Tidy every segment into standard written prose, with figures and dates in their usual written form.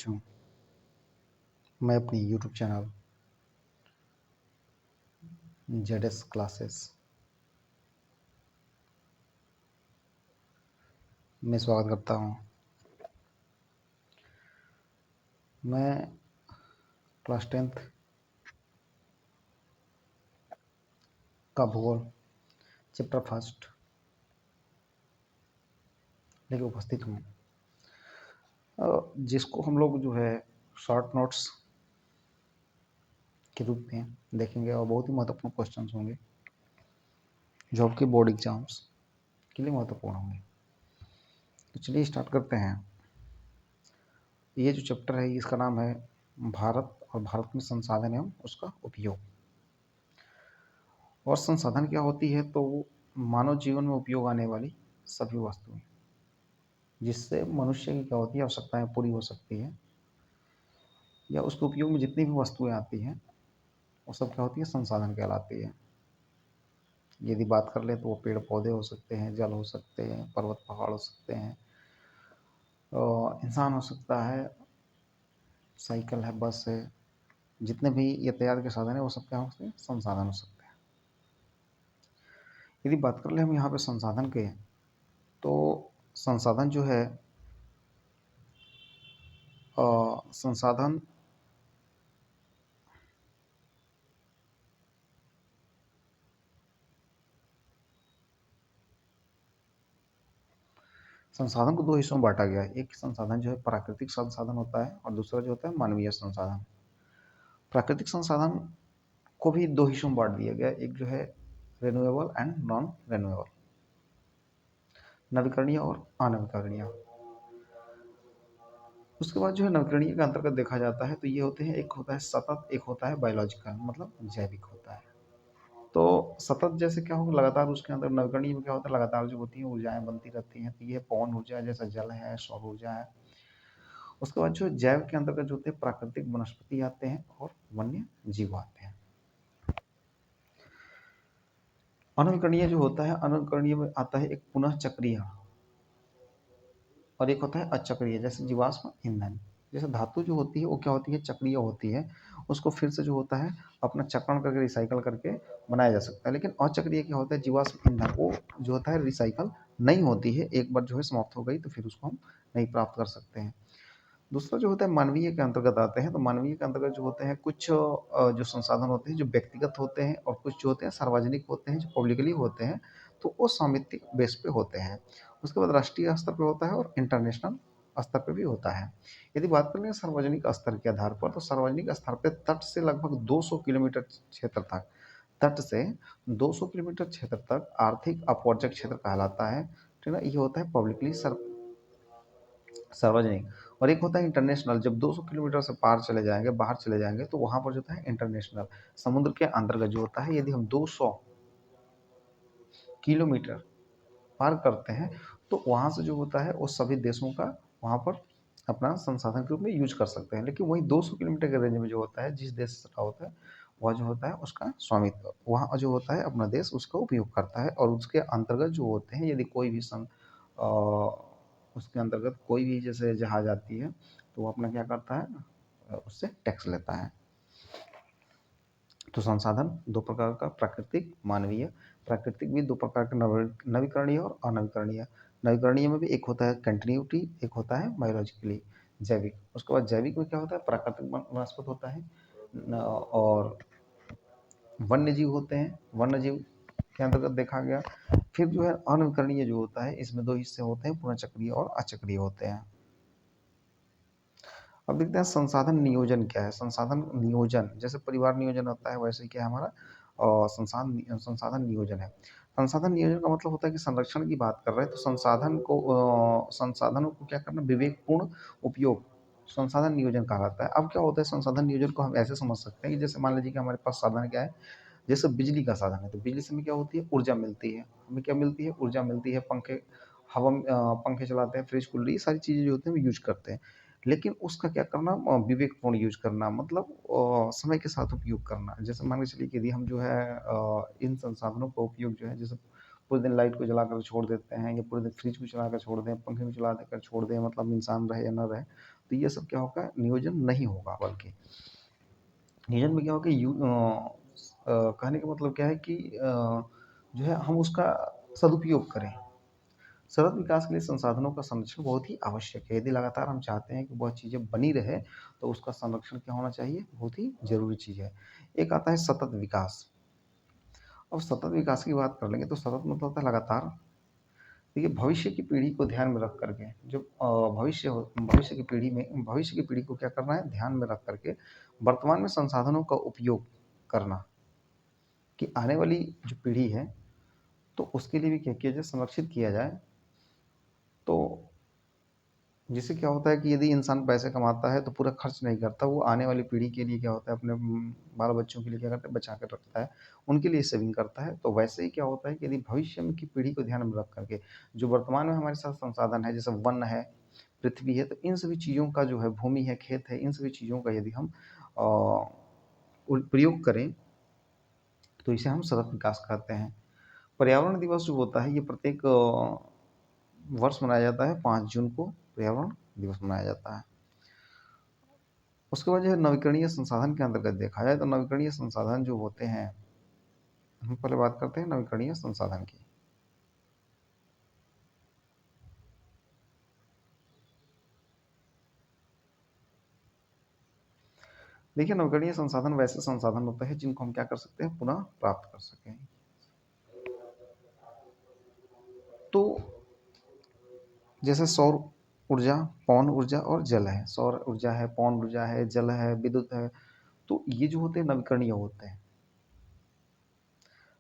हूँ। मैं अपनी यूट्यूब चैनल जेडएस क्लासेस में स्वागत करता हूँ। मैं क्लास 10th का भूगोल चैप्टर फर्स्ट लेके उपस्थित हूँ, जिसको हम लोग जो है शॉर्ट नोट्स के रूप में देखेंगे और बहुत ही महत्वपूर्ण क्वेश्चंस होंगे जो आपके बोर्ड एग्जाम्स के लिए महत्वपूर्ण होंगे। तो चलिए स्टार्ट करते हैं। ये जो चैप्टर है इसका नाम है भारत और भारत में संसाधन एवं उसका उपयोग। और संसाधन क्या होती है, तो मानव जीवन में उपयोग आने वाली सभी वस्तुएं जिससे मनुष्य की क्या होती है आवश्यकताएं पूरी हो सकती है, या उसके उपयोग में जितनी भी वस्तुएं आती हैं वो सब क्या होती है संसाधन कहलाती है। यदि बात कर ले तो वो पेड़ पौधे हो सकते हैं, जल हो सकते हैं, पर्वत पहाड़ हो सकते हैं, इंसान हो सकता है, साइकिल है, बस है, जितने भी यातायात के साधन है वो सब क्या हो सकते हैं संसाधन हो सकते हैं। यदि बात कर ले हम यहाँ पे संसाधन के, तो संसाधन जो है संसाधन संसाधन को दो हिस्सों में बांटा गया है। एक संसाधन जो है प्राकृतिक संसाधन होता है और दूसरा जो होता है मानवीय संसाधन। प्राकृतिक संसाधन को भी दो हिस्सों में बांट दिया गया। एक जो है रिन्यूएबल एंड नॉन रिन्यूएबल, नवीकरणीय और अनवीकरणीय। उसके बाद जो है नवीकरणीय के अंतर्गत देखा जाता है तो ये होते हैं, एक होता है सतत, एक होता है बायोलॉजिकल, मतलब जैविक होता है। तो सतत जैसे क्या होगा, लगातार उसके अंदर नवीकरणीय में क्या होता है लगातार जो होती है ऊर्जाएं बनती रहती हैं। तो ये पवन ऊर्जा जैसा जल है, सौर ऊर्जा है। उसके बाद जो जैव के अंतर्गत जो होते हैं प्राकृतिक वनस्पति आते हैं और वन्य जीव आते हैं। अनवीकरणीय जो होता है, अनवीकरणीय में आता है एक पुनः चक्रीय और एक होता है अचक्रीय। जैसे जीवाश्म ईंधन, जैसे धातु जो होती है वो क्या होती है चक्रीय होती है, उसको फिर से जो होता है अपना चक्रण करके रिसाइकल करके बनाया जा सकता है। लेकिन अचक्रीय क्या होता है, जीवाश्म ईंधन वो जो होता है रिसाइकल नहीं होती है, एक बार जो है समाप्त हो गई तो फिर उसको हम नहीं प्राप्त कर सकते हैं। दूसरा जो होता है मानवीय के अंतर्गत आते हैं। तो मानवीय के अंतर्गत जो होते हैं कुछ जो संसाधन होते हैं जो व्यक्तिगत होते हैं और कुछ जो होते हैं सार्वजनिक होते हैं जो पब्लिकली होते हैं, तो वो सामितिक बेस पे होते हैं। उसके बाद राष्ट्रीय स्तर पे होता है और इंटरनेशनल स्तर पे भी होता है। यदि बात करें सार्वजनिक स्तर के आधार पर, तो सार्वजनिक स्तर पे तट से लगभग 200 किलोमीटर क्षेत्र तक, तट से 200 किलोमीटर क्षेत्र तक आर्थिक अपवर्जक क्षेत्र कहलाता है। ठीक है ना, ये होता है पब्लिकली सार्वजनिक। और एक होता है इंटरनेशनल, जब 200 किलोमीटर से पार चले जाएंगे, बाहर चले जाएंगे, तो वहां पर जो होता है इंटरनेशनल, समुद्र के अंतर्गत जो होता है। यदि हम 200 किलोमीटर पार करते हैं तो वहां से जो होता है वो सभी देशों का वहां पर अपना संसाधन के रूप में यूज कर सकते हैं। लेकिन वही 200 किलोमीटर के रेंज में जो होता है, जिस देश का होता है वह जो होता है उसका स्वामित्व, वहाँ जो होता है अपना देश उसका उपयोग करता है। और उसके अंतर्गत जो होते हैं यदि कोई भी उसके अंतर्गत कोई भी जैसे जहाज आती है तो वो अपना क्या करता है उससे टैक्स लेता है। तो संसाधन दो प्रकार का, प्राकृतिक मानवीय। प्राकृतिक भी दो प्रकार के, नवीकरणीय और अनवीकरणीय। नवीकरणीय में भी एक होता है कंटिन्यूटी, एक होता है बायोलॉजिकली जैविक। उसके बाद जैविक में क्या होता है प्राकृतिक वनस्पत होता है और वन्य जीव होते हैं, वन्य जीव के अंतर्गत देखा गया। फिर जो है अनवीकरणीय जो होता है इसमें दो हिस्से होते हैं, पुनःचक्रीय और अचक्रीय होते हैं। अब देखते हैं संसाधन नियोजन क्या है। संसाधन नियोजन जैसे परिवार नियोजन होता है वैसे ही क्या है हमारा संसाधन नियोजन है। संसाधन नियोजन का मतलब होता है कि संरक्षण की बात कर रहे हैं तो संसाधनों को क्या करना, विवेकपूर्ण उपयोग, संसाधन नियोजन कहलाता है। अब क्या होता है संसाधन नियोजन को हम ऐसे समझ सकते हैं कि जैसे मान लीजिए कि हमारे पास साधन क्या है, जैसे बिजली का साधन है तो बिजली से हमें क्या होती है ऊर्जा मिलती है। हमें क्या मिलती है ऊर्जा मिलती है। पंखे हवा में पंखे चलाते हैं, फ्रिज कूलर, ये सारी चीज़ें जो होती हैं हम यूज करते हैं। लेकिन उसका क्या करना विवेकपूर्ण यूज करना, मतलब समय के साथ उपयोग करना। जैसे मान के चलिए कि यदि हम जो है इन संसाधनों का उपयोग जो है, जैसे पूरे दिन लाइट को जलाकर छोड़ देते हैं या पूरे दिन फ्रिज को चलाकर छोड़ दें, पंखे को चला देकर छोड़ दें, मतलब इंसान रहे या ना रहे, तो ये सब क्या होगा, नियोजन नहीं होगा। बल्कि नियोजन में क्या होगा, कहने का मतलब क्या है कि जो है हम उसका सदुपयोग करें। सतत विकास के लिए संसाधनों का संरक्षण बहुत ही आवश्यक है। यदि लगातार हम चाहते हैं कि वह चीज़ें बनी रहे, तो उसका संरक्षण क्या होना चाहिए, बहुत ही ज़रूरी चीज़ है। एक आता है सतत विकास। अब सतत विकास की बात कर लेंगे तो सतत मतलब होता है लगातार। देखिए, भविष्य की पीढ़ी को ध्यान में रख करके जो भविष्य की पीढ़ी में भविष्य की पीढ़ी को क्या करना है, ध्यान में रख करके वर्तमान में संसाधनों का उपयोग करना, कि आने वाली जो पीढ़ी है तो उसके लिए भी क्या किया जाए, संरक्षित किया जाए। तो जिससे क्या होता है कि यदि इंसान पैसे कमाता है तो पूरा खर्च नहीं करता, वो आने वाली पीढ़ी के लिए क्या होता है, अपने बाल बच्चों के लिए क्या करता है, बचा कर रखता है, उनके लिए सेविंग करता है। तो वैसे ही क्या होता है कि यदि भविष्य में की पीढ़ी को ध्यान में रख करके जो वर्तमान में हमारे साथ संसाधन है, जैसे वन है, पृथ्वी है, तो इन सभी चीज़ों का जो है, भूमि है, खेत है, इन सभी चीज़ों का यदि हम प्रयोग करें तो इसे हम सतत विकास कहते हैं। पर्यावरण दिवस जो होता है, ये प्रत्येक वर्ष मनाया जाता है 5 जून को पर्यावरण दिवस मनाया जाता है। उसके बाद जो है नवीकरणीय संसाधन के अंतर्गत देखा जाए तो नवीकरणीय संसाधन जो होते हैं, हम पहले बात करते हैं नवीकरणीय संसाधन की। देखिए, नवीकरणीय संसाधन वैसे संसाधन होते हैं जिनको हम क्या कर सकते हैं, पुनः प्राप्त कर सकें। तो जैसे सौर ऊर्जा, पवन ऊर्जा और जल है। सौर ऊर्जा है, पवन ऊर्जा है, जल है, विद्युत है, तो ये जो होते हैं नवीकरणीय होते हैं।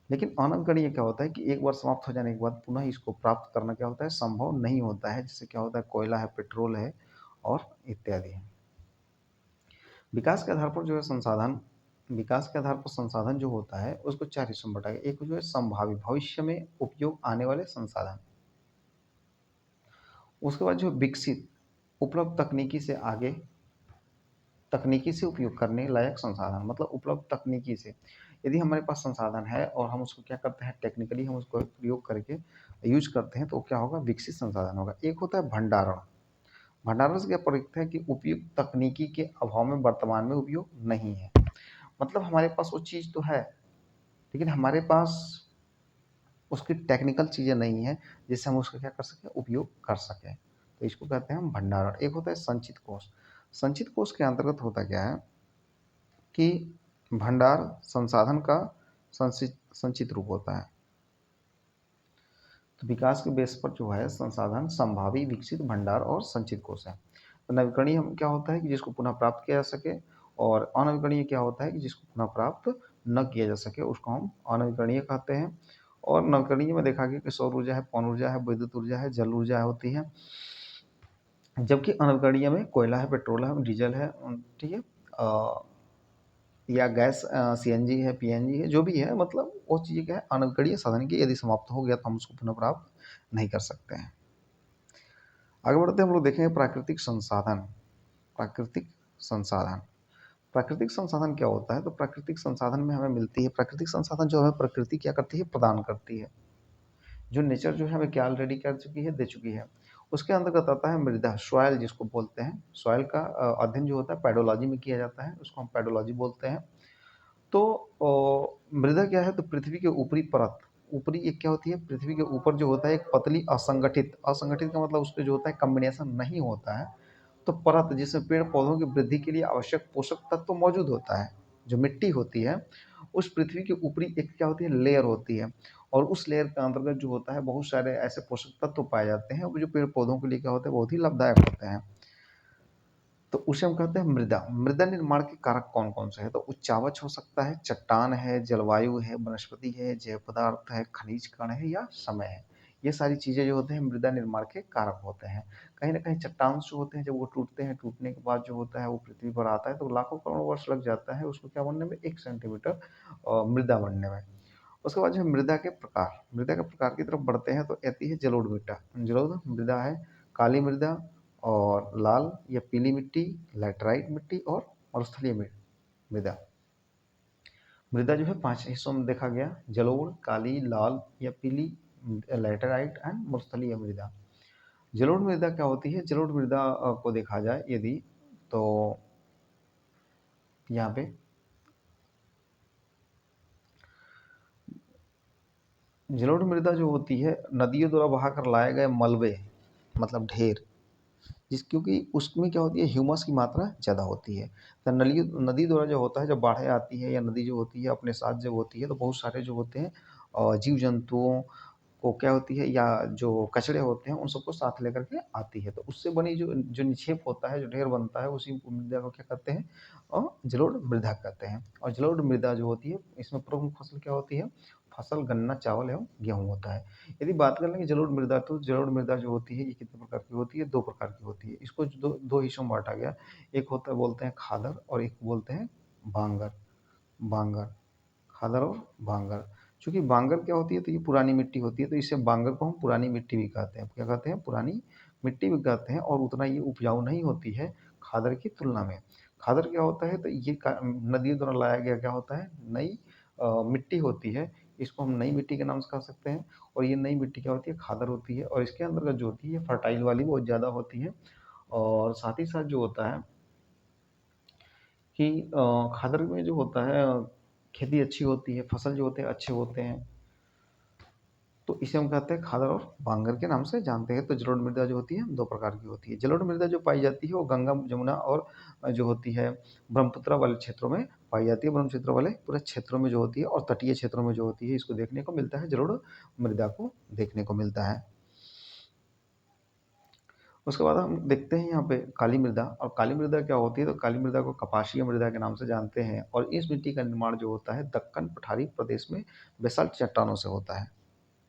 लेकिन अनवीकरणीय क्या होता है कि एक बार समाप्त हो जाने के बाद पुनः इसको प्राप्त करना क्या होता है, संभव नहीं होता है। जैसे क्या होता है, कोयला है, पेट्रोल है और इत्यादि है। विकास के आधार पर जो है संसाधन विकास के आधार पर संसाधन जो होता है उसको 4 हिस्सों में बांटा गया। एक जो है संभावित, भविष्य में उपयोग आने वाले संसाधन। उसके बाद जो विकसित, उपलब्ध तकनीकी से उपयोग करने लायक संसाधन, मतलब उपलब्ध तकनीकी से। यदि हमारे पास संसाधन है और हम उसको क्या करते हैं, टेक्निकली हम उसको प्रयोग करके यूज करते हैं, तो क्या होगा, विकसित संसाधन होगा। एक होता है भंडारण। भंडारण से क्या प्रयुक्त है कि उपयुक्त तकनीकी के अभाव में वर्तमान में उपयोग नहीं है। मतलब हमारे पास वो चीज़ तो है, लेकिन हमारे पास उसकी टेक्निकल चीज़ें नहीं है जिससे हम उसका क्या कर सकें, उपयोग कर सकें। तो इसको कहते हैं हम भंडारण। एक होता है संचित कोष। संचित कोष के अंतर्गत होता क्या है कि भंडार संसाधन का संचित रूप होता है। तो विकास के बेस पर जो है संसाधन संभावी, विकसित, भंडार और संचित कोष है। तो नवीकरणीय हम क्या होता है कि जिसको पुनः प्राप्त किया जा सके, और अनवीकरणीय क्या होता है कि जिसको पुनः प्राप्त न किया जा सके, उसको हम अनवीकरणीय कहते हैं। और नवीकरणीय में देखा गया कि सौर ऊर्जा है, पवन ऊर्जा है, विद्युत ऊर्जा है, जल ऊर्जा होती है। जबकि अनवीकरणीय में कोयला है, पेट्रोल है, डीजल है, ठीक है, या गैस, सीएनजी है, पीएनजी है, जो भी है, मतलब वो चीज़ें क्या है, अनवीकरणीय साधन की यदि समाप्त हो गया तो हम उसको पुनः प्राप्त नहीं कर सकते हैं। आगे बढ़ते हैं, हम लोग देखेंगे प्राकृतिक संसाधन। प्राकृतिक संसाधन प्राकृतिक संसाधन क्या होता है, तो प्राकृतिक संसाधन में हमें मिलती है, प्राकृतिक संसाधन जो हमें प्रकृति क्या करती है, प्रदान करती है। जो नेचर जो है हमें क्या ऑलरेडी कर चुकी है, दे चुकी है। उसके अंतर्गत आता है मृदा, सॉइल जिसको बोलते हैं। सॉइल का अध्ययन जो होता है पेडोलॉजी में किया जाता है, उसको हम पेडोलॉजी बोलते हैं। तो मृदा क्या है, तो पृथ्वी के ऊपरी परत, ऊपरी एक क्या होती है, पृथ्वी के ऊपर जो होता है एक पतली असंगठित, असंगठित का मतलब उसके जो होता है कम्बिनेशन नहीं होता है, तो परत जिसमें पेड़ पौधों की वृद्धि के लिए आवश्यक पोषक तत्व मौजूद होता है। जो मिट्टी होती है, उस पृथ्वी के ऊपरी एक क्या होती है, लेयर होती है। और उस लेयर के अंतर्गत जो होता है बहुत सारे ऐसे पोषक तत्व पाए जाते हैं, वो जो पेड़ पौधों के लिए क्या होते हैं, बहुत ही लाभदायक होते हैं। तो उसे हम कहते हैं मृदा। मृदा निर्माण के कारक कौन कौन से हैं, तो उच्चावच हो सकता है, चट्टान है, जलवायु है, वनस्पति है, जैव पदार्थ है, खनिज कण है या समय है। ये सारी चीज़ें जो होते हैं मृदा निर्माण के कारक होते हैं। कहीं ना कहीं चट्टान जो होते हैं जब वो टूटते हैं, टूटने के बाद जो होता है वो पृथ्वी पर आता है, तो लाखों करोड़ वर्ष लग जाता है उसको क्या बनने में, 1 सेंटीमीटर मृदा बनने में। उसके बाद जो है मृदा के प्रकार, मृदा के प्रकार की तरफ बढ़ते हैं तो आती है जलोढ़ मृदा। जलोढ़ मृदा है काली मृदा और लाल या पीली मिट्टी, लैटराइट मिट्टी और मरुस्थलीय मृदा। मृदा जो है 5 हिस्सों में देखा गया, जलोढ़, काली, लाल या पीली, लैटराइट एंड मरुस्थलीय मृदा। जलोढ़ मृदा क्या होती है? जलोढ़ मृदा को देखा जाए यदि, तो यहाँ पे जलोढ़ मृदा जो होती है, नदियों द्वारा बहाकर लाए गए मलबे, मतलब ढेर, क्योंकि उसमें क्या होती है, ह्यूमस की मात्रा ज़्यादा होती है। तो नली नदी द्वारा जो होता है, जब बाढ़ें आती है या नदी जो होती है अपने साथ जब होती है, तो बहुत सारे जो होते हैं जीव जंतुओं को क्या होती है, या जो कचरे होते हैं उन सबको साथ लेकर के आती है। तो उससे बनी जो जो निक्षेप होता है, जो ढेर बनता है, उसी मृदा को क्या कहते हैं, जलोढ़ मृदा कहते हैं। और जलोढ़ मृदा जो होती है, इसमें प्रमुख फसल क्या होती है? फसल गन्ना, चावल एवं गेहूँ होता है। यदि बात कर लेंगे जलोढ़ मृदा, तो जलोढ़ मृदा जो होती है, ये कितने प्रकार की होती है? 2 प्रकार की होती है। इसको दो हिस्सों में बाँटा गया। एक होता है, बोलते हैं खादर, और एक बोलते हैं बांगर। बांगर, खादर और बांगर। चूँकि बांगर क्या होती है, तो ये पुरानी मिट्टी होती है, तो इससे बांगर को हम पुरानी मिट्टी भी कहते हैं। क्या कहते हैं? पुरानी मिट्टी भी कहते हैं, और उतना ये उपजाऊ नहीं होती है खादर की तुलना में। खादर क्या होता है? तो ये नदियों द्वारा लाया गया क्या होता है? नई मिट्टी होती है। इसको हम नई मिट्टी के नाम से कह सकते हैं। और ये नई मिट्टी क्या होती है? खादर होती है, और इसके अंतर्गत जो होती है फर्टाइल वाली बहुत ज़्यादा होती है। और साथ ही साथ जो होता है कि खादर में जो होता है खेती अच्छी होती है, फसल जो होते हैं अच्छे होते हैं। तो इसे हम कहते हैं खादर और बांगर के नाम से जानते हैं। तो जलोढ़ मृदा जो होती है 2 प्रकार की होती है। जलोढ़ मृदा जो पाई जाती है वो गंगा, जमुना और जो होती है ब्रह्मपुत्र वाले क्षेत्रों में पाई जाती है। ब्रह्मपुत्र वाले पूरे क्षेत्रों में जो होती है, और तटीय क्षेत्रों में जो होती है, इसको देखने को मिलता है, जलोढ़ मृदा को देखने को मिलता है। उसके बाद हम देखते हैं यहाँ पे काली मृदा। और काली मृदा क्या होती है? तो काली मृदा को कपाशीय मृदा के नाम से जानते हैं। और इस मिट्टी का निर्माण जो होता है दक्कन पठारी प्रदेश में बेसाल्ट चट्टानों से होता है।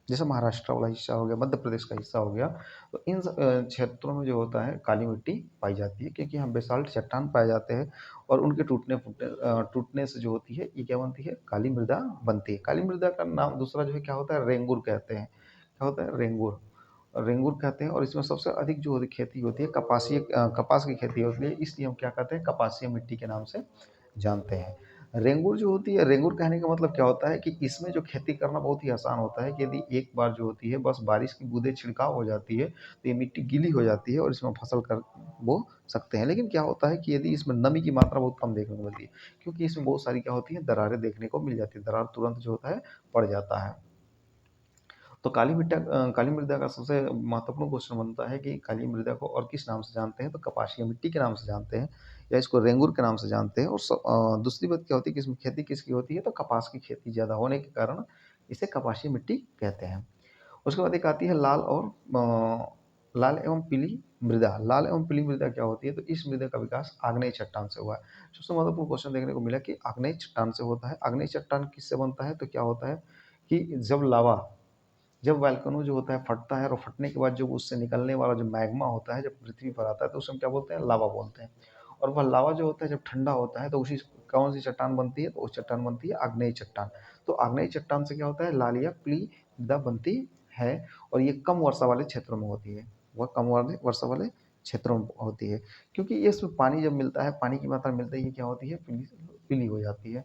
जैसे महाराष्ट्र वाला हिस्सा हो गया, मध्य प्रदेश का हिस्सा हो गया, तो इन क्षेत्रों में जो होता है काली मिट्टी पाई जाती है, क्योंकि यहाँ बेसाल्ट चट्टान पाए जाते हैं। और उनके टूटने से जो होती है, ये क्या बनती है? काली मृदा बनती है। काली मृदा का नाम दूसरा जो है क्या होता है? रेंगुर कहते हैं। क्या होता है? रेंगुर। रेंगुर कहते हैं। और इसमें सबसे अधिक जो खेती होती है कपास की खेती होती है, इसलिए हम क्या कहते हैं? कपासीय मिट्टी के नाम से जानते हैं। रेंगुर जो होती है, रेंगुर कहने का मतलब क्या होता है कि इसमें जो खेती करना बहुत ही आसान होता है, कि यदि एक बार जो होती है बस बारिश की बूंदें छिड़काव हो जाती है, तो ये मिट्टी गीली हो जाती है और इसमें फसल कर बो सकते हैं। लेकिन क्या होता है कि यदि इसमें नमी की मात्रा बहुत कम देखने को मिलती है, क्योंकि इसमें बहुत सारी क्या होती है? दरारें देखने को मिल जाती है। दरार तुरंत जो होता है पड़ जाता है। तो काली मृदा का सबसे महत्वपूर्ण क्वेश्चन बनता है कि काली मृदा को और किस नाम से जानते हैं? तो कपाशीय मिट्टी के नाम से जानते हैं, या इसको रेंगुर के नाम से जानते हैं। और दूसरी बात क्या होती है कि इसमें खेती किसकी होती है? तो कपास की खेती ज़्यादा होने के कारण इसे कपाशीय मिट्टी कहते हैं। उसके बाद एक आती है लाल एवं पीली मृदा। लाल एवं पीली मृदा क्या होती है? तो इस मृदा का विकास आग्नेय चट्टान से हुआ है। सबसे महत्वपूर्ण क्वेश्चन देखने को मिला कि आग्नेय चट्टान से होता है। आग्नेय चट्टान किससे बनता है? तो क्या होता है कि जब वोल्केनो जो होता है फटता है, और फटने के बाद जो उससे निकलने वाला जो मैग्मा होता है, जब पृथ्वी पर आता है, तो उसे हम क्या बोलते हैं? लावा बोलते हैं। और वह लावा जो होता है जब ठंडा होता है, तो उसी कौन सी चट्टान बनती है? तो उस चट्टान बनती है आग्नेय चट्टान। तो आग्नेय चट्टान से क्या होता है? लाल या पीली मृदा बनती है। और ये कम वर्षा वाले क्षेत्रों में होती है। वह कम वर्षा वाले क्षेत्रों में होती है, क्योंकि ये इसमें पानी जब मिलता है, पानी की मात्रा मिलते ही ये क्या होती है? पीली पीली हो जाती है।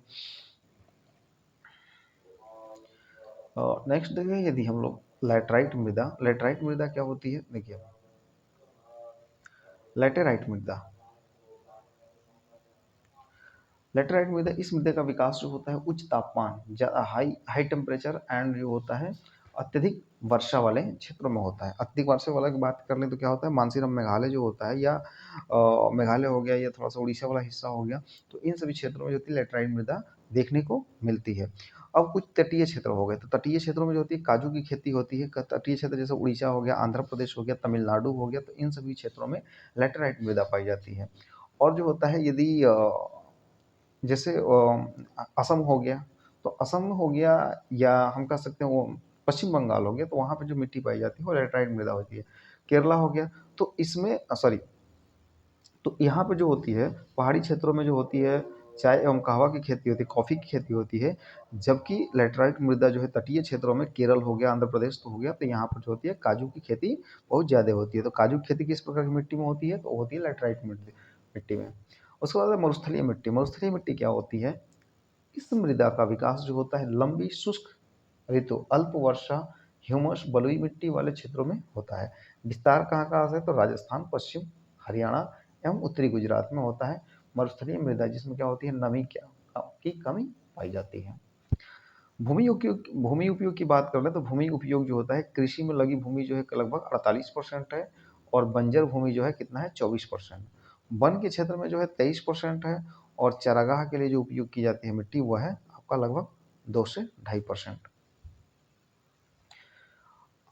नेक्स्ट देखें यदि हम लोग लैटराइट मृदा क्या होती है? देखिए, लैटेराइट मृदा। लैटेराइट मृदा, इस मृदा का विकास जो होता है उच्च तापमान, ज़्यादा हाई हाई टेम्परेचर एंड जो होता है अत्यधिक वर्षा वाले क्षेत्रों में होता है। अत्यधिक वर्षा वाला की बात कर लें तो क्या होता है? मानसीरम मेघालय जो होता है, या मेघालय हो गया, या थोड़ा सा उड़ीसा वाला हिस्सा हो गया, तो इन सभी क्षेत्रों में जो होती है लैटेराइट मृदा देखने को मिलती है। अब कुछ तटीय क्षेत्र हो गए, तो तटीय क्षेत्रों में जो होती है काजू की खेती होती है। तटीय क्षेत्र जैसे उड़ीसा हो गया, आंध्र प्रदेश हो गया, तमिलनाडु हो गया, तो इन सभी क्षेत्रों में लैटेराइट मृदा पाई जाती है। और जो होता है यदि जैसे असम हो गया, तो असम हो गया, या हम कह सकते हैं वो पश्चिम बंगाल हो गया, तो वहाँ पे जो मिट्टी पाई जाती है वो लैटेराइट मृदा होती है। केरला हो गया, तो इसमें सॉरी, तो यहाँ पे जो होती है पहाड़ी क्षेत्रों में जो होती है चाय एवं कहवा की खेती होती है, कॉफ़ी की खेती होती है। जबकि लैटेराइट मृदा जो है तटीय क्षेत्रों में, केरल हो गया, आंध्र प्रदेश तो हो गया, तो यहाँ पर जो होती है काजू की खेती बहुत ज़्यादा होती है। तो काजू की खेती किस प्रकार की मिट्टी में होती है? तो वो होती है लैटेराइट मिट्टी मिट्टी में। उसके बाद है मरुस्थलीय मिट्टी। मरुस्थलीय मिट्टी क्या होती है? इस मृदा का विकास जो होता है लंबी शुष्क ऋतु, अल्प वर्षा, ह्यूमस, बलुई मिट्टी वाले क्षेत्रों में होता है। विस्तार कहाँ से, तो राजस्थान, पश्चिम हरियाणा एवं उत्तरी गुजरात में होता है। मरुस्थलीय मृदा जिसमें क्या होती है, नमी की कमी पाई जाती है। भूमि उपयोग की बात कर ले तो भूमि उपयोग जो होता है, कृषि में लगी भूमि जो है लगभग 48% है, और बंजर भूमि जो है कितना है, 24%। वन के क्षेत्र में जो है 23% है, और चारागाह के लिए जो उपयोग की जाती है मिट्टी वह है आपका लगभग 2 से 2.5%।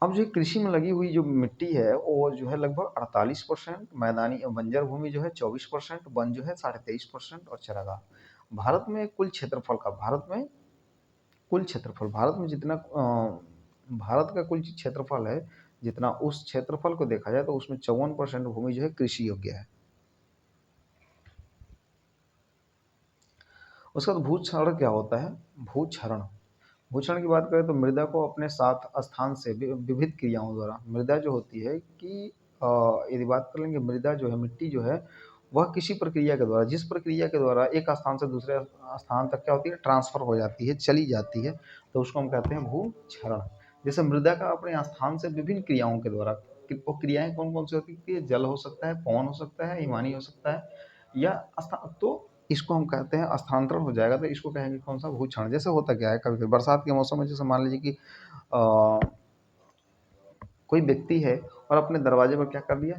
अब जो कृषि में लगी हुई जो मिट्टी है वो जो है लगभग 48%, मैदानी बंजर भूमि जो है 24%, वन जो है 23.5%, और चारागाह। भारत में कुल क्षेत्रफल का भारत में जितना भारत का कुल क्षेत्रफल है, जितना उस क्षेत्रफल को देखा जाए तो उसमें 54% भूमि जो है कृषि योग्य है। उसका बाद भूक्षरण क्या होता है, भूक्षरण भूक्षण की बात करें तो मृदा को अपने साथ स्थान से विविध क्रियाओं द्वारा, मृदा जो होती है कि यदि बात कर लेंगे, मृदा जो है, मिट्टी जो है, वह किसी प्रक्रिया के द्वारा, जिस प्रक्रिया के द्वारा एक स्थान से दूसरे स्थान तक क्या होती है, ट्रांसफर हो जाती है, चली जाती है, तो उसको हम कहते हैं भूक्षरण। जैसे मृदा का अपने स्थान से विभिन्न क्रियाओं के द्वारा, वो क्रियाएं कौन कौन सी होती है, जल हो सकता है, पवन हो सकता है, हिमानी हो सकता है, या तो इसको हम कहते हैं स्थानांतरण हो जाएगा तो इसको कहेंगे कौन सा, भूक्षरण। जैसे होता क्या है, कभी कभी बरसात के मौसम में, जैसे मान लीजिए कि कोई व्यक्ति है और अपने दरवाजे पर क्या कर दिया,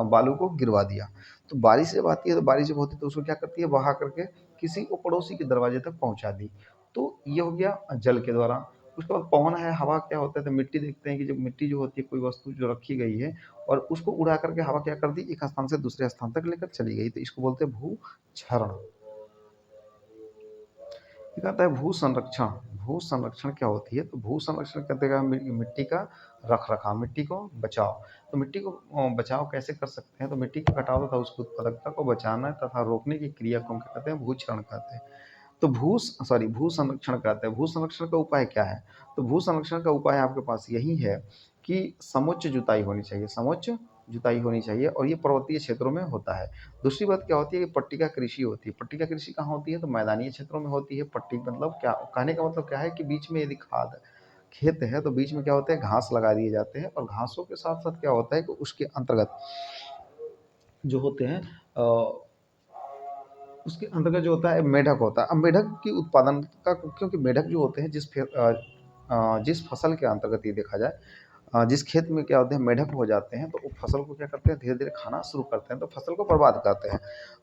बालू को गिरवा दिया, तो बारिश जब आती है, तो बारिश जब होती है तो उसको क्या करती है, बहा करके किसी को पड़ोसी के दरवाजे तक पहुंचा दी। तो ये हो गया जल के द्वारा। उसके बाद पवन है, हवा क्या होता है, तो मिट्टी देखते हैं कि जब मिट्टी जो होती है, कोई वस्तु जो रखी गई है और उसको उड़ा करके हवा क्या कर दी, एक स्थान से दूसरे स्थान तक लेकर चली गई, तो इसको बोलते हैं भूक्षरण। एक आता है भू संरक्षण। भू संरक्षण क्या होती है, तो भू संरक्षण कहते हैं मिट्टी का रख रखाव, मिट्टी को बचाव। तो मिट्टी को बचाव कैसे कर सकते हैं, तो मिट्टी का कटाव तथा उसकी उत्पादकता को बचाना तथा रोकने की क्रिया को हम क्या कहते हैं, भूक्षरण कहते हैं। तो भू संरक्षण कहते हैं। भू संरक्षण का उपाय क्या है, तो भू संरक्षण का उपाय आपके पास यही है कि समुच्च जुताई होनी चाहिए, समुच्च जुताई होनी चाहिए, और ये पर्वतीय क्षेत्रों में होता है। दूसरी बात क्या होती है कि पट्टिका कृषि होती है। पट्टिका कृषि कहाँ होती है, तो मैदानी क्षेत्रों में होती है। पट्टी मतलब क्या, कहने का मतलब क्या है कि बीच में यदि खाद खेत है तो बीच में क्या होता है, घास लगा दिए जाते हैं, और घासों के साथ साथ क्या होता है कि उसके अंतर्गत जो होते हैं उसके अंतर्गत जो होता है मेढक होता है। अब मेढक की उत्पादन का, क्योंकि मेढक जो होते हैं जिस फसल के अंतर्गत ये देखा जाए, जिस खेत में क्या होते हैं मेढक हो जाते हैं, तो वो फसल को क्या करते हैं, धीरे धीरे खाना शुरू करते हैं, तो फसल को बर्बाद करते हैं।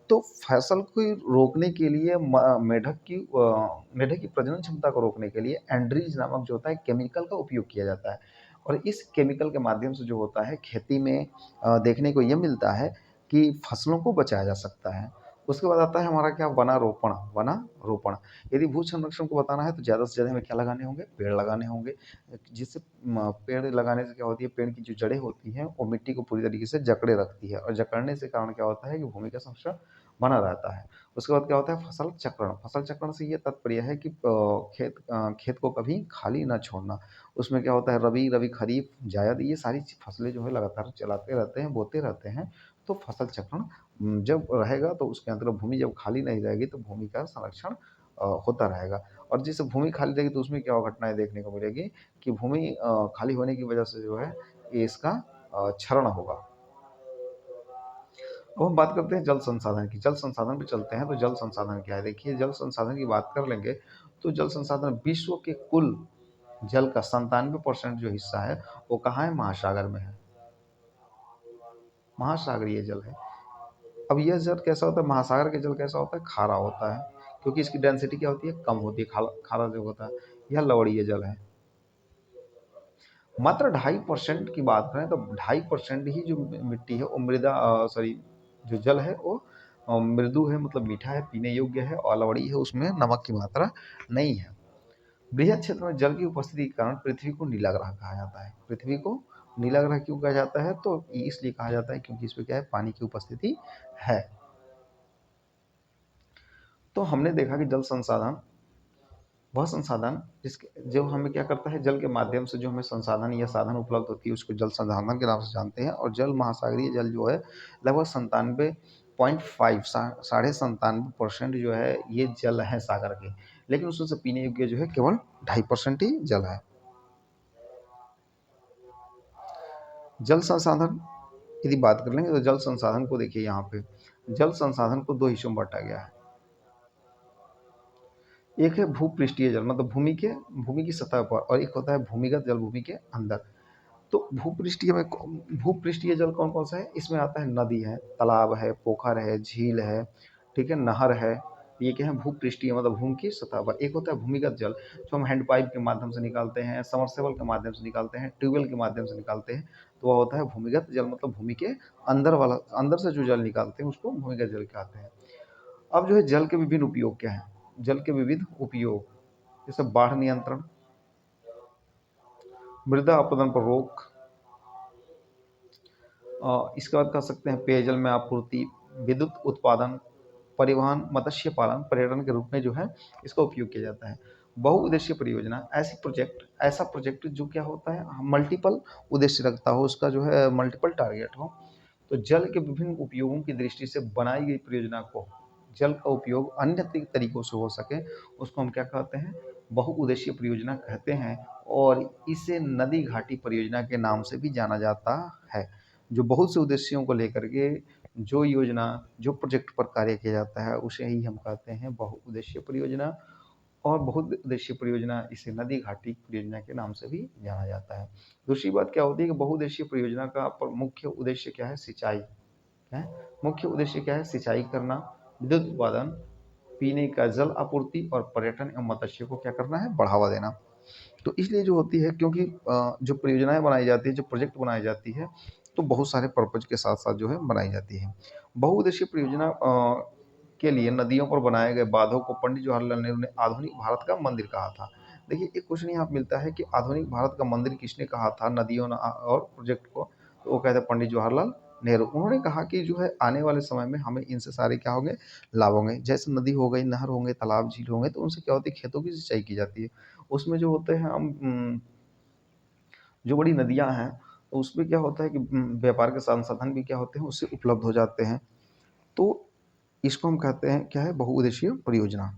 तो फसल को रोकने के लिए मेढक की प्रजनन क्षमता को रोकने के लिए एंड्रीज नामक जो होता है केमिकल का उपयोग किया जाता है। और इस केमिकल के माध्यम से जो होता है खेती में देखने को ये मिलता है कि फसलों को बचाया जा सकता है। उसके बाद आता है हमारा क्या, वनारोपण। वनारोपण, यदि भू संरक्षण को बताना है तो ज़्यादा से ज़्यादा हमें क्या लगाने होंगे, पेड़ लगाने होंगे। जिससे पेड़ लगाने से क्या होती है, पेड़ की जो जड़ें होती हैं वो मिट्टी को पूरी तरीके से जकड़े रखती है, और जकड़ने से कारण क्या होता है कि भूमि का संरक्षण बना रहता है। उसके बाद क्या होता है, फसल चक्रण। फसल चक्रण से ये तात्पर्य है कि खेत को कभी खाली ना छोड़ना। उसमें क्या होता है, रबी रबी खरीफ जायद, ये सारी फसलें जो है लगातार चलाते रहते हैं, बोते रहते हैं। तो फसल चक्रण जब रहेगा तो उसके अंतर्गत भूमि जब खाली नहीं रहेगी तो भूमि का संरक्षण होता रहेगा। और जिस भूमि खाली रहेगी तो उसमें क्या घटनाएं देखने को मिलेगी कि भूमि खाली होने की वजह से जो है ये इसका क्षरण होगा। अब हम बात करते हैं जल संसाधन की। जल संसाधन पे चलते हैं, तो जल संसाधन क्या है, देखिए जल संसाधन की बात कर लेंगे तो जल संसाधन विश्व के कुल जल का 97% जो हिस्सा है वो कहाँ है, महासागर में है, महासागरीय जल है। अब यह जल कैसा होता है, महासागर के जल कैसा होता है, खारा होता है, क्योंकि इसकी डेंसिटी क्या होती है, कम होती है, खारा जो होता है। यह लवणीय जल है। मात्र 2.5% की बात करें तो 2.5% ही जो मिट्टी है वो सॉरी, जो जल है वो मृदु है, मतलब मीठा है, पीने योग्य है, और लवणीय है, उसमें नमक की मात्रा नहीं है। बृहद क्षेत्र में जल की उपस्थिति के कारण पृथ्वी को नीला ग्रह कहा जाता है। पृथ्वी को नीला ग्रह क्यों कहा जाता है, तो इसलिए कहा जाता है क्योंकि इसमें क्या है, पानी की उपस्थिति है। तो हमने देखा कि जल संसाधन वह संसाधन जिसके जो हमें क्या करता है, जल के माध्यम से जो हमें संसाधन या साधन उपलब्ध होती है उसको जल संसाधन के नाम से जानते हैं। और जल, महासागरीय जल जो है लगभग 97.5 97% जो है ये जल है सागर के, लेकिन उसमें से पीने योग्य जो है केवल 2.5% ही जल है। जल संसाधन यदि बात कर लेंगे तो जल संसाधन को देखिए यहाँ पे जल संसाधन को दो हिस्सों में बांटा गया है। एक है भूपृष्ठीय जल मतलब भूमि की सतह पर, और एक होता है भूमिगत जल भूमि के अंदर। तो भूपृष्ठीय जल कौन कौन सा है, इसमें आता है नदी है, तालाब है, पोखर है, झील है, ठीक है, नहर है। ये क्या है, भूपृष्ठीय मतलब भूमि की सतह पर। एक होता है भूमिगत जल जो हम हैंडपाइप के माध्यम से निकालते हैं, समरसेबल के माध्यम से निकालते हैं, ट्यूबवेल के माध्यम से निकालते हैं, तो वह होता है भूमिगत जल मतलब भूमि के अंदर से जो जल निकालते हैं उसको भूमिगत जल कहते हैं। अब जो है जल के विभिन्न उपयोग क्या है, जल के विविध उपयोग जैसे बाढ़ नियंत्रण, मृदा अपरदन पर रोक, इसके बाद कह सकते हैं पेयजल में आपूर्ति, विद्युत उत्पादन, परिवहन, मत्स्य पालन, पर्यटन के रूप में जो है इसका उपयोग किया जाता है। बहुउद्देशीय परियोजना ऐसा प्रोजेक्ट जो क्या होता है मल्टीपल उद्देश्य रखता हो, उसका जो है मल्टीपल टारगेट हो। तो जल के विभिन्न उपयोगों की दृष्टि से बनाई गई परियोजना को, जल का उपयोग अन्य तरीकों से हो सके, उसको हम क्या कहते हैं, बहुउद्देशीय परियोजना कहते हैं। और इसे नदी घाटी परियोजना के नाम से भी जाना जाता है। जो बहुत से उद्देश्यों को लेकर के जो योजना जो प्रोजेक्ट पर कार्य किया जाता है उसे ही हम कहते हैं बहुउद्देशीय परियोजना। और बहुउद्देशीय परियोजना इसे नदी घाटी परियोजना के नाम से भी जाना जाता है। दूसरी बात क्या होती है कि बहुउद्देशीय परियोजना का मुख्य उद्देश्य क्या है, सिंचाई है। मुख्य उद्देश्य क्या है, सिंचाई करना, विद्युत उत्पादन, पीने का जल आपूर्ति और पर्यटन एवं मत्स्य को क्या करना है, बढ़ावा देना। तो इसलिए जो होती है क्योंकि जो परियोजनाएं बनाई जाती है, जो प्रोजेक्ट बनाई जाती है, तो बहुत सारे पर्पज के साथ साथ जो है बनाई जाती है। बहुउद्देशीय परियोजना के लिए नदियों पर बनाए गए बांधों को पंडित जवाहरलाल नेहरू ने आधुनिक भारत का मंदिर कहा था। देखिए एक क्वेश्चन यहाँ मिलता है कि आधुनिक भारत का मंदिर किसने कहा था नदियों और प्रोजेक्ट को, तो वो कहते हैं पंडित जवाहरलाल नेहरू। उन्होंने कहा कि जो है आने वाले समय में हमें इनसे सारे क्या होंगे, लाभ होंगे। जैसे नदी हो गई, नहर होंगे, तालाब झील होंगे, तो उनसे क्या होती है, खेतों की सिंचाई की जाती है। उसमें जो होते हैं हम जो बड़ी नदियाँ हैं, तो उसमें क्या होता है कि व्यापार के संसाधन भी क्या होते हैं उससे उपलब्ध हो जाते हैं। तो इसको हम कहते हैं क्या है, बहुउद्देशीय परियोजना।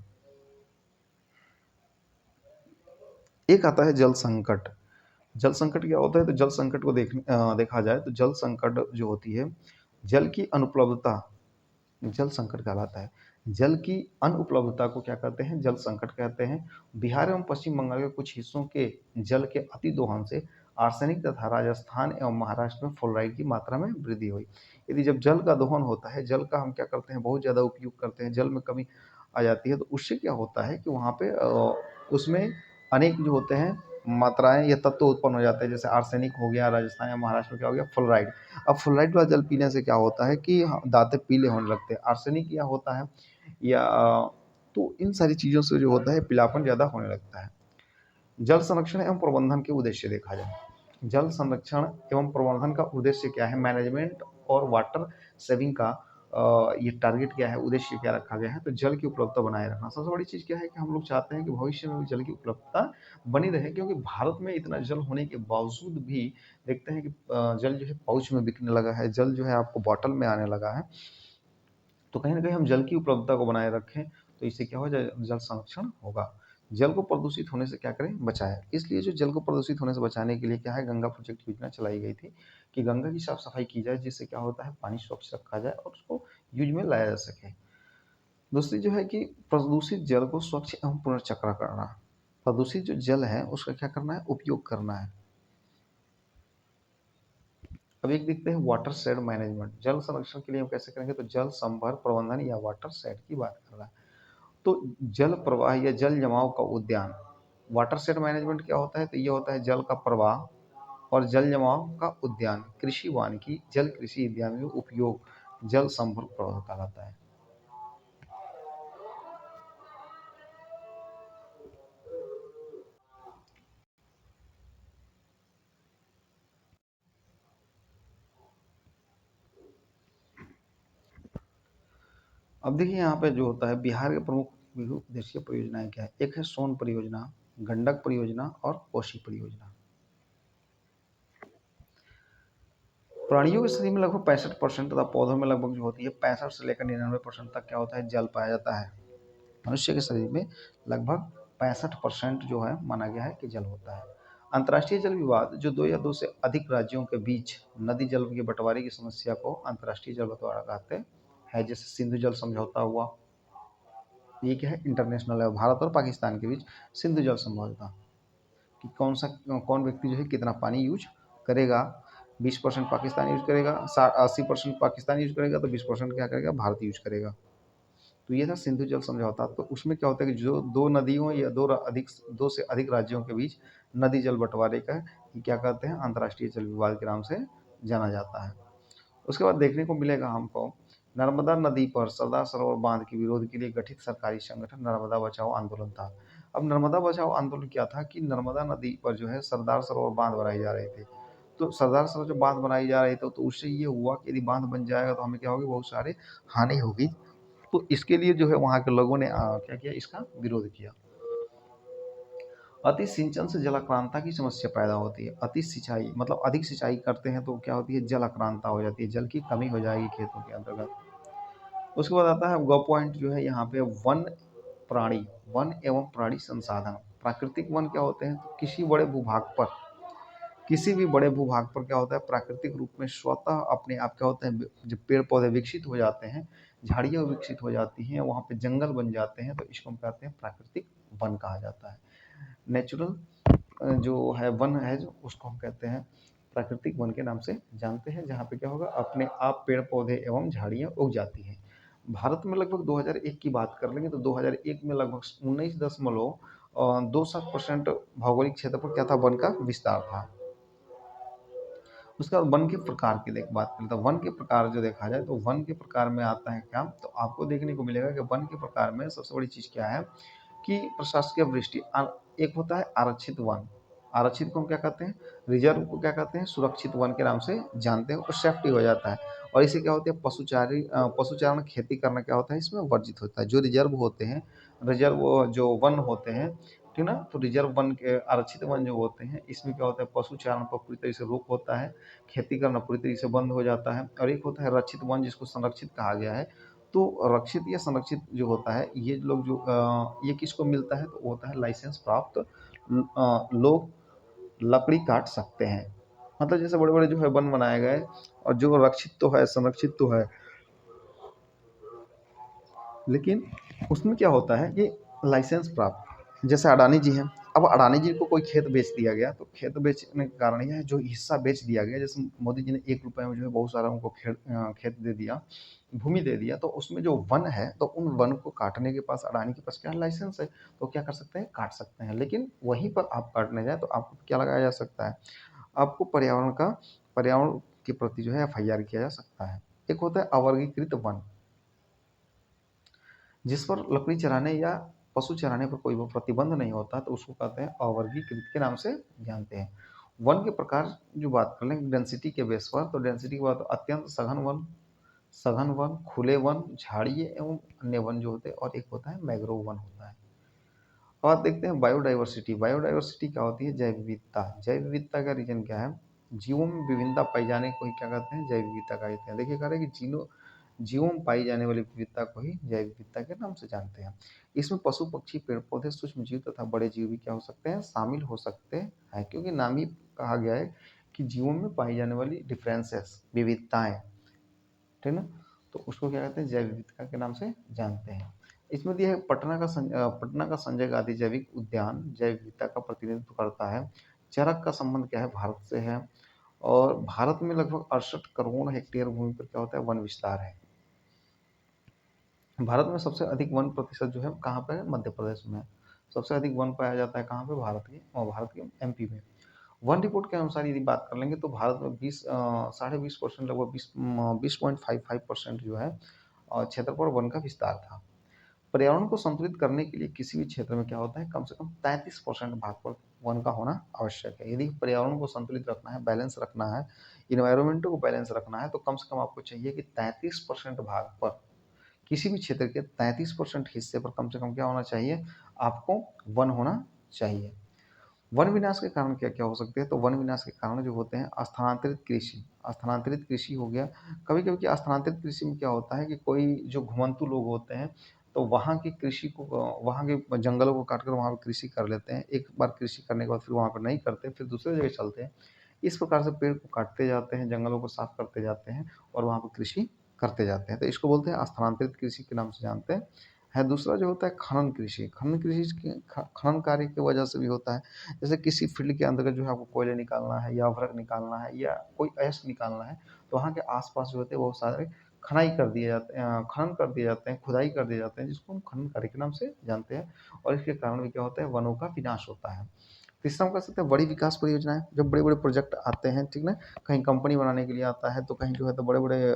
एक आता है जल संकट। जल संकट क्या होता है, तो जल संकट को देखा जाए तो जल संकट जो होती है, जल की अनुपलब्धता जल संकट कहलाता है। जल की अनुपलब्धता को क्या कहते हैं, जल संकट कहते हैं। बिहार एवं पश्चिम बंगाल के कुछ हिस्सों के जल के अति दोहन से आर्सेनिक तथा राजस्थान एवं महाराष्ट्र में फ्लोराइड की मात्रा में वृद्धि हुई। यदि जब जल का दोहन होता है, जल का हम क्या करते हैं, बहुत ज़्यादा उपयोग करते हैं, जल में कमी आ जाती है, तो उससे क्या होता है कि वहाँ पे उसमें अनेक जो होते हैं मात्राएं या तत्व उत्पन्न हो जाते हैं। जैसे आर्सेनिक हो गया राजस्थान या महाराष्ट्र में, क्या हो गया फ्लोराइड। अब फ्लोराइड वाला जल पीने से क्या होता है कि दांतें पीले होने लगते हैं। आर्सेनिक या होता है या तो इन सारी चीज़ों से जो होता है पीलापन ज़्यादा होने लगता है। जल संरक्षण एवं प्रबंधन के उद्देश्य देखा जाए, जल संरक्षण एवं प्रबंधन का उद्देश्य क्या है, मैनेजमेंट और वाटर सेविंग का ये टारगेट क्या है, उद्देश्य क्या रखा गया है, तो जल की उपलब्धता बनाए रखना। सबसे बड़ी चीज़ क्या है कि हम लोग चाहते हैं कि भविष्य में भी जल की उपलब्धता बनी रहे, क्योंकि भारत में इतना जल होने के बावजूद भी देखते हैं कि जल जो है पाउच में बिकने लगा है, जल जो है आपको बॉटल में आने लगा है। तो कहीं न कहीं हम जल की उपलब्धता को बनाए रखें, तो इससे क्या होगा, जल संरक्षण होगा। जल को प्रदूषित होने से क्या करें, बचाएँ। इसलिए जो जल को प्रदूषित होने से बचाने के लिए क्या है, गंगा प्रोजेक्ट योजना चलाई गई थी कि गंगा की साफ-सफाई की जाए, जिससे क्या होता है पानी स्वच्छ रखा जाए और उसको यूज़ में लाया जा सके। दूसरी जो है कि प्रदूषित जल को स्वच्छ एवं पुनर्चक्र करना। प्रदूषित जो जल है उसका क्या करना है, उपयोग करना है। अब एक देखते हैं वाटर शेड मैनेजमेंट। जल संरक्षण के लिए हम कैसे करेंगे, तो जल संभर प्रबंधन या वाटर शेड की बात कर रहा है। तो जल प्रवाह या जल जमाव का उद्यान, वाटर शेड मैनेजमेंट क्या होता है, तो ये होता है जल का प्रवाह और जल जमाव का उद्यान, कृषि वानिकी जल कृषि उद्यान में उपयोग जल संभर प्रवाह कहलाता है। अब देखिए यहाँ पे जो होता है बिहार के प्रमुख बहुउद्देशीय परियोजनाएं क्या है, एक है सोन परियोजना, गंडक परियोजना और कोसी परियोजना। प्राणियों के शरीर में लगभग 65% तथा पौधों में लगभग जो होती है 65 से लेकर 99% तक क्या होता है, जल पाया जाता है। मनुष्य के शरीर में लगभग 65% जो है माना गया है कि जल होता है। अंतर्राष्ट्रीय जल विवाद जो दो या दो से अधिक राज्यों के बीच नदी जल के बंटवारे की समस्या को अंतर्राष्ट्रीय जल बंटवारा कहते हैं। जैसे सिंधु जल समझौता हुआ, ये क्या है, इंटरनेशनल है, भारत और पाकिस्तान के बीच सिंधु जल समझौता कि कौन व्यक्ति जो है कितना पानी यूज करेगा। 20% पाकिस्तान यूज करेगा, 80% पाकिस्तान यूज करेगा, तो 20% क्या करेगा, भारत यूज करेगा। तो ये था सिंधु जल समझौता। तो उसमें क्या होता है कि जो दो नदियों या दो से अधिक राज्यों के बीच नदी जल बंटवारे का ये क्या कहते हैं, अंतर्राष्ट्रीय जल विवाद के नाम से जाना जाता है। उसके बाद देखने को मिलेगा हमको नर्मदा नदी पर सरदार सरोवर बांध के विरोध के लिए गठित सरकारी संगठन नर्मदा बचाओ आंदोलन था। अब नर्मदा बचाओ आंदोलन क्या था कि नर्मदा नदी पर जो है सरदार सरोवर बांध बनाई जा रहे थे। तो सरदार सरोवर जो बांध बनाई जा रही थी तो उससे ये हुआ कि यदि बांध बन जाएगा तो हमें क्या होगी, बहुत सारे हानि होगी। तो इसके लिए जो है वहाँ के लोगों ने क्या किया, इसका विरोध किया। अति सिंचन से जलाक्रांता की समस्या पैदा होती है। अति सिंचाई मतलब अधिक सिंचाई करते हैं तो क्या होती है, जलाक्रांता हो जाती है, जल की कमी हो जाएगी खेतों के अंतर्गत। उसके बाद आता है ग पॉइंट जो है यहाँ पे प्राणी वन एवं प्राणी संसाधन। प्राकृतिक वन क्या होते हैं, तो किसी भी बड़े भूभाग पर क्या होता है, प्राकृतिक रूप में स्वतः अपने आप क्या होता है, जब पेड़ पौधे विकसित हो जाते हैं, झाड़ियाँ विकसित हो जाती हैं, वहाँ पे जंगल बन जाते हैं, तो इसको हम कहते हैं प्राकृतिक वन कहा जाता है। नेचुरल जो है वन है, जो उसको हम कहते हैं प्राकृतिक वन के नाम से जानते हैं, जहाँ पे क्या होगा, अपने आप पेड़ पौधे एवं झाड़ियाँ उग जाती हैं। भारत में लगभग 2001 की बात कर लेंगे तो 2001 में लगभग 19.27% भौगोलिक क्षेत्र पर क्या था, वन का विस्तार था। उसके बाद वन के प्रकार की बात करें तो वन के प्रकार जो देखा जाए तो वन के प्रकार में आता है क्या, तो आपको देखने को मिलेगा कि वन के प्रकार में सबसे बड़ी चीज़ क्या है कि प्रशासकीय वृष्टि। एक होता है आरक्षित वन। आरक्षित को हम क्या कहते हैं, रिजर्व को क्या कहते हैं, सुरक्षित वन के नाम से जानते हैं, और सेफ्टी हो जाता है। और इसे क्या होती है, पशुचारण खेती करना क्या होता है, इसमें वर्जित होता है। जो रिजर्व होते हैं, रिजर्व जो वन होते हैं, ठीक ना, तो रिजर्व वन के आरक्षित वन जो होते हैं, इसमें क्या होता है, पशुचारण पर पूरी तरीके से रोक होता है, खेती करना पूरी तरीके से बंद हो जाता है। और एक होता है रक्षित वन, जिसको संरक्षित कहा गया है। तो रक्षित या संरक्षित जो होता है, ये लोग जो ये किसको मिलता है, तो वो होता है लाइसेंस प्राप्त लोग लकड़ी काट सकते हैं। मतलब जैसे बड़े बड़े जो है वन बनाए गए, और जो रक्षित तो है, संरक्षित तो है, लेकिन उसमें क्या होता है कि लाइसेंस प्राप्त, जैसे अडानी जी हैं। अब अडानी जी को कोई खेत बेच दिया गया, तो खेत बेचने के कारण यह है, जो हिस्सा बेच दिया गया, जैसे मोदी जी ने 1 रुपये में जो है बहुत सारा उनको खेत दे दिया, भूमि दे दिया, तो उसमें जो वन है, तो उन वन को काटने के पास अडानी के पास क्या लाइसेंस है, तो क्या कर सकते हैं, काट सकते हैं। लेकिन वहीं पर आप काटने जाए तो आपको क्या लगाया जा सकता है, आपको पर्यावरण के प्रति जो है FIR किया जा सकता है। एक होता है अवर्गीकृत वन, जिस पर लकड़ी चराने या पशु चराने पर कोई वो प्रतिबंध नहीं होता, तो उसको कहते हैं अवर्गीकृत के नाम से जानते हैं। वन के प्रकार जो बात कर लें डेंसिटी के बेस पर, तो डेंसिटी की बात अत्यंत सघन वन, खुले वन, झाड़िये एवं अन्य वन जो होते हैं, और एक होता है मैंग्रोव वन होता है। अब आप देखते हैं बायोडाइवर्सिटी। बायोडाइवर्सिटी क्या होती है, जैव विविधता। जैव विविधता का रीजन क्या है, जीवों में विभिन्नता पाई जाने को ही क्या कहते हैं, जैव विविधता कहते हैं। देखिए कह रहे हैं कि जीवों में पाई जाने वाली विविधता को ही जैव विविधता के नाम से जानते हैं। इसमें पशु पक्षी पेड़ पौधे सूक्ष्म जीव तथा बड़े जीव भी क्या हो सकते हैं, शामिल हो सकते हैं, क्योंकि नाम ही कहा गया है कि जीवों में पाई जाने वाली डिफरेंसेस, विविधताएं, ठीक ना, तो उसको क्या कहते हैं, जैव विविधता के नाम से जानते हैं। इसमें दिया है पटना का संजय गांधी जैविक उद्यान जैव विविधता का प्रतिनिधित्व करता है। चरक का संबंध क्या है, भारत से है। और भारत में लगभग 68 करोड़ हेक्टेयर भूमि पर क्या होता है, वन विस्तार है। भारत में सबसे अधिक वन प्रतिशत जो है कहाँ पर है, मध्य प्रदेश में। सबसे अधिक वन पाया जाता है कहाँ पे, भारत के MP में। वन रिपोर्ट के अनुसार यदि बात कर लेंगे तो भारत में 20.5% लगभग 20.55% जो है क्षेत्र पर वन का विस्तार था। पर्यावरण को संतुलित करने के लिए किसी भी क्षेत्र में क्या होता है, कम से कम 33% भाग पर वन का होना आवश्यक है। यदि पर्यावरण को संतुलित रखना है, बैलेंस रखना है, इन्वायरमेंट को बैलेंस रखना है, तो कम से कम आपको चाहिए कि 33% भाग पर, किसी भी क्षेत्र के 33% हिस्से पर कम से कम क्या होना चाहिए, आपको वन होना चाहिए। वन विनाश के कारण क्या क्या हो सकते हैं, तो वन विनाश के कारण जो होते हैं, स्थानांतरित कृषि हो गया। कभी कभी क्या स्थानांतरित कृषि में क्या होता है कि कोई जो घुमंतु लोग होते हैं, तो वहाँ की कृषि को वहाँ के जंगलों को काट कर वहाँ पे कृषि कर लेते हैं। एक बार कृषि करने के बाद फिर वहाँ पर नहीं करते, फिर दूसरी जगह चलते हैं। इस प्रकार से पेड़ को काटते जाते हैं, जंगलों को साफ करते जाते हैं और वहाँ पे कृषि करते जाते हैं। तो इसको बोलते हैं स्थानांतरित कृषि के नाम से जानते हैं। है दूसरा जो होता है खनन कृषि। खनन कृषि के खनन कार्य की वजह से भी होता है। जैसे किसी फील्ड के अंतर्गत जो है आपको कोयले निकालना है या अभ्रक निकालना है या कोई अयस्क निकालना है, तो वहाँ के आस-पास जो होते हैं बहुत सारे खनाई कर दिए जाते हैं, खनन कर दिए जाते हैं, खुदाई कर दिए जाते हैं, जिसको हम खनन कार्य के नाम से जानते हैं और इसके कारण भी क्या होता है, वनों का विनाश होता है। तीसरा हम कह सकते हैं बड़ी विकास परियोजनाएँ, जब बड़े-बड़े प्रोजेक्ट आते हैं, ठीक ना? कहीं कंपनी बनाने के लिए आता है, तो कहीं जो है तो बड़े-बड़े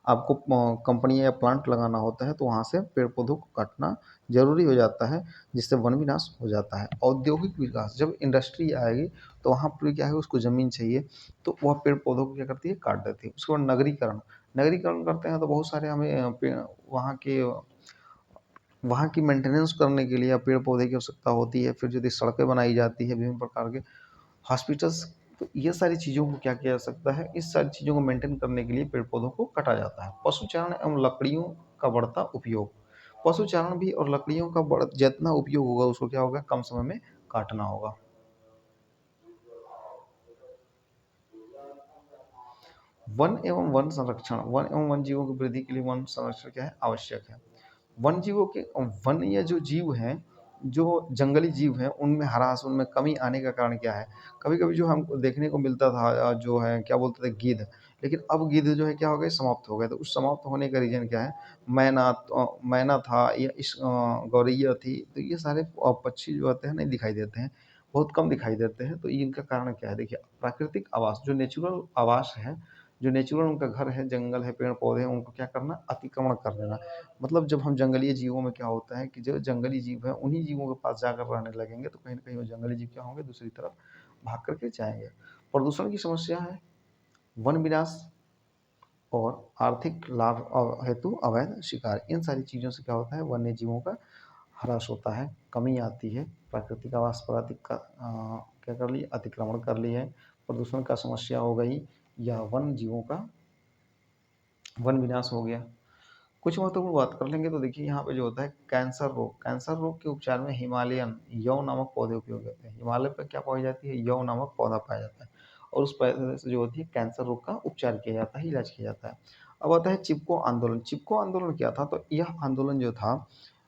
आपको कंपनी या प्लांट लगाना होता है, तो वहाँ से पेड़-पौधों को काटना ज़रूरी हो जाता है, जिससे वन विनाश हो जाता है। औद्योगिक विकास, जब इंडस्ट्री आएगी, तो वहाँ पर क्या है उसको ज़मीन चाहिए, तो वह पेड़-पौधों को क्या करती है, काट देती है। उसके बाद नगरीकरण, नगरीकरण करते हैं तो बहुत सारे हमें वहाँ के वहाँ की मेंटेनेंस करने के लिए या पेड़-पौधे की आवश्यकता होती है, फिर यदि सड़कें बनाई जाती है, विभिन्न प्रकार के हॉस्पिटल्स, तो ये सारी चीज़ों को क्या किया जा सकता है, इस सारी चीज़ों को मेंटेन करने के लिए पेड़-पौधों को काटा जाता है। पशुचारण एवं लकड़ियों का बढ़ता उपयोग, पशुचारण भी और लकड़ियों का जितना उपयोग होगा उसको क्या होगा, कम समय में काटना होगा। वन एवं वन संरक्षण, वन एवं वन जीवों की वृद्धि के लिए वन संरक्षण क्या है, आवश्यक है। वन जीवों के वन्य जो जीव हैं, जो जंगली जीव हैं, उनमें ह्रास, उनमें कमी आने का कारण क्या है? कभी-कभी जो हमको देखने को मिलता था जो है क्या बोलते थे गिद्ध, लेकिन अब गिद्ध जो है क्या हो गए, समाप्त हो गए। तो उस समाप्त होने का रीज़न क्या है? मैना था या गौरैया थी, तो ये सारे पक्षी जो होते हैं नहीं दिखाई देते हैं, बहुत कम दिखाई देते हैं। तो इनका कारण क्या है? देखिए, प्राकृतिक आवास, जो नेचुरल आवास है, जो नेचुरल उनका घर है, जंगल है, पेड़-पौधे हैं, उनको क्या करना? अतिक्रमण कर देना। मतलब जब हम जंगली जीवों में क्या होता है कि जो जंगली जीव हैं, उन्हीं जीवों के पास जाकर रहने लगेंगे, तो कहीं न कहीं वो जंगली जीव क्या होंगे? दूसरी तरफ भाग कर के जाएँगे। प्रदूषण की समस्या है, वन विनाश और आर्थिक लाभ हेतु अवैध शिकार। इन सारी चीज़ों से क्या होता है? वन्य जीवों का ह्रास होता है, कमी आती है, प्राकृतिक आवास पर क्या कर लिए? अतिक्रमण कर लिए हैं, प्रदूषण का समस्या हो गई या वन जीवों का वन विनाश हो गया। कुछ महत्वपूर्ण बात कर लेंगे तो देखिए यहाँ पे जो होता है कैंसर रोग के उपचार में हिमालयन यव नामक पौधे उपयोगी होते हैं। हिमालय पे क्या पाई जाती है? यव नामक पौधा पाया जाता है और उस पौधे से जो होती है कैंसर रोग का उपचार किया जाता है, इलाज किया जाता है। अब आता है चिपको आंदोलन। चिपको आंदोलन क्या था? तो यह आंदोलन जो था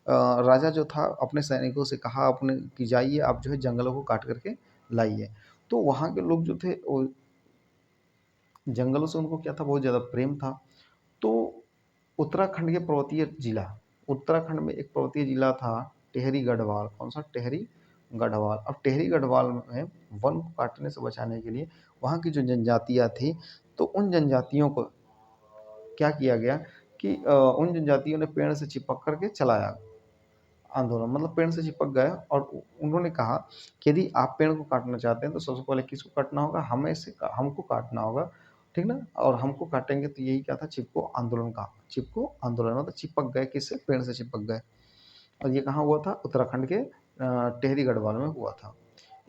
राजा जो था अपने सैनिकों से कहा अपने कि जाइए आप जो है जंगलों को काट करके लाइए। तो वहाँ के लोग जो थे वो जंगलों से उनको क्या था? बहुत ज़्यादा प्रेम था। तो उत्तराखंड के पर्वतीय जिला, उत्तराखंड में एक पर्वतीय जिला था टिहरी गढ़वाल। कौन-सा? टिहरी गढ़वाल। अब टिहरी गढ़वाल में वन को काटने से बचाने के लिए वहाँ की जो जनजातियाँ थी, तो उन जनजातियों को क्या किया गया कि उन जनजातियों ने पेड़ से चिपक कर के चलाया आंदोलन। मतलब पेड़ से चिपक गए और उन्होंने कहा कि यदि आप पेड़ को काटना चाहते हैं तो सबसे पहले किसको काटना होगा? हमको काटना होगा, ठीक ना? और हमको काटेंगे तो यही क्या था? चिपको आंदोलन कहा। चिपको आंदोलन मतलब चिपक गए किससे? पेड़ से चिपक गए और ये कहाँ हुआ था? उत्तराखंड के टिहरी गढ़वाल में हुआ था।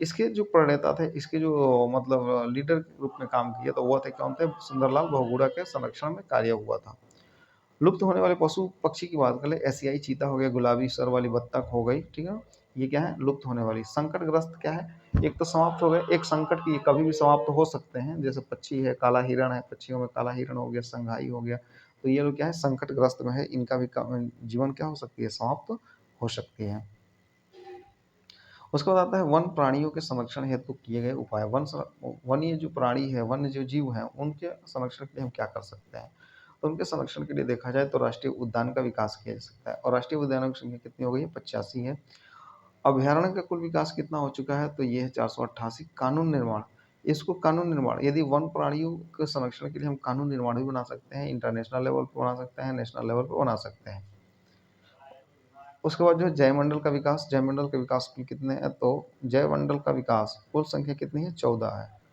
इसके जो प्रणेता थे, इसके जो मतलब लीडर के रूप में काम किया तो वो थे कौन थे? सुंदरलाल बहुगुणा के संरक्षण में कार्य हुआ था। लुप्त होने वाले पशु पक्षी की बात कर ले, एशियाई चीता हो गया, गुलाबी सर वाली बत्तख हो गई, ठीक है? ये क्या है? लुप्त होने वाली। संकटग्रस्त क्या है? एक तो समाप्त हो गए, एक संकट की कभी भी समाप्त हो सकते हैं, जैसे पक्षी है, काला हिरण है, पक्षियों में काला हिरण हो गया, संघाई हो गया, तो ये लोग क्या है? संकटग्रस्त में है, इनका भी जीवन क्या हो सकती है? समाप्त हो सकती है। उसके बाद आता है वन प्राणियों के संरक्षण हेतु किए गए उपाय। वन्य जो प्राणी है, वन्य जो जीव हैं, उनके संरक्षण के लिए हम क्या कर सकते हैं? तो उनके संरक्षण के लिए देखा जाए तो राष्ट्रीय उद्यान का विकास किया जा सकता है और राष्ट्रीय उद्यानों की संख्या कितनी हो गई है? 85 है। अभयारण्य का कुल विकास कितना हो चुका है? तो ये है 488। कानून निर्माण, इसको कानून निर्माण यदि वन प्राणियों के संरक्षण के लिए हम कानून निर्माण भी बना सकते हैं, इंटरनेशनल लेवल पे बना सकते हैं, नेशनल लेवल पे बना सकते हैं। उसके बाद जो है जयमंडल का विकास, जयमंडल के विकास कुल कितने हैं? तो जयमंडल का विकास कुल संख्या कितनी है? 14 है।